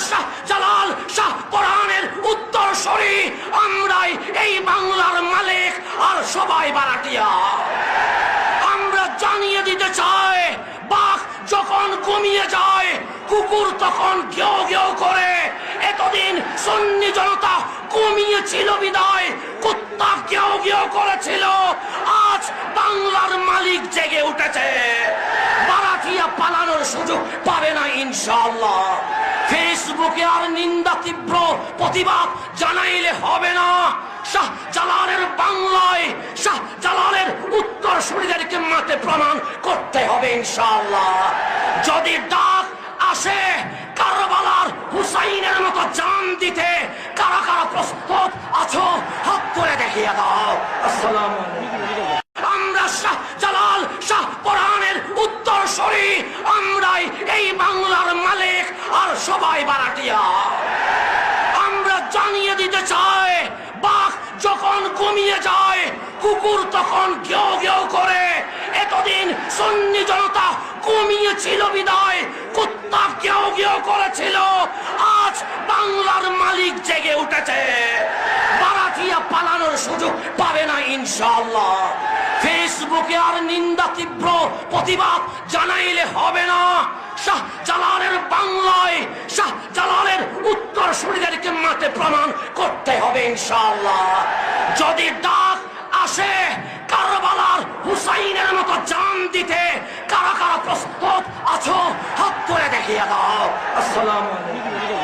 শাহজালাল শাহপরানের উত্তরসূরি, আমরাই এই বাংলার মালিক আর সবাই ভাড়াটিয়া। আমরা জানিয়ে দিতে চাই, বাঘ যখন ঘুমিয়ে যায় কুকুর তখন ঘেউ ঘেউ করে। এতদিন সুন্নি জনতা ঘুমিয়েছিল বিদায় কুত্তা ঘেউ ঘেউ করেছিল। আজ বাংলার মালিক জেগে উঠেছে, ভাড়াটিয়া পালানোর সুযোগ পাবে না ইনশাআল্লাহ। ফেসবুকে আর নিন্দা তীব্র প্রতিবাদ জানাইলে হবে না। শাহজালালের বাংলায় শাহজালালের উত্তরসূরিদেরকে মাঠে প্রমাণ করতে হবে ইনশাআল্লাহ। যদি ডাক আসে কারবালার হুসাইনের মতো জান দিতে, কারা কারা প্রস্তুত আছো হাত করে দেখিয়ে দাও। আসসালামু আলাইকুম। আমরা শাহজালাল শাহপরানের উত্তরসূরি, আমরাই এই বাংলার মালিক আর সবাই ভাড়াটিয়া। আমরা জানিয়ে দিতে চাই, বাঘ যখন ঘুমিয়ে যায় কুকুর তখন ঘেউ ঘেউ করে। এতদিন সুন্নি জনতা ঘুমিয়েছিল বিদায় কুত্তা ঘেউ ঘেউ করেছিল। আজ বাংলার মালিক জেগে উঠেছে, ভাড়াটিয়া পালানোর সুযোগ পাবে না ইনশাআল্লাহ। ফেসবুকে আর নিন্দা তীব্র প্রতিবাদ জানাইলে হবে না। শাহজালালের বাংলায় শাহজালালের উত্তরসূরিদেরকে মাঠে প্রমাণ করতে হবে ইনশাআল্লাহ। যদি ডাক আসে কারবালার হুসাইনের মতো জান দিতে, কারা কারা প্রস্তুত আছো হাত করে দেখিয়ে দাও। আসসালামু আলাইকুম।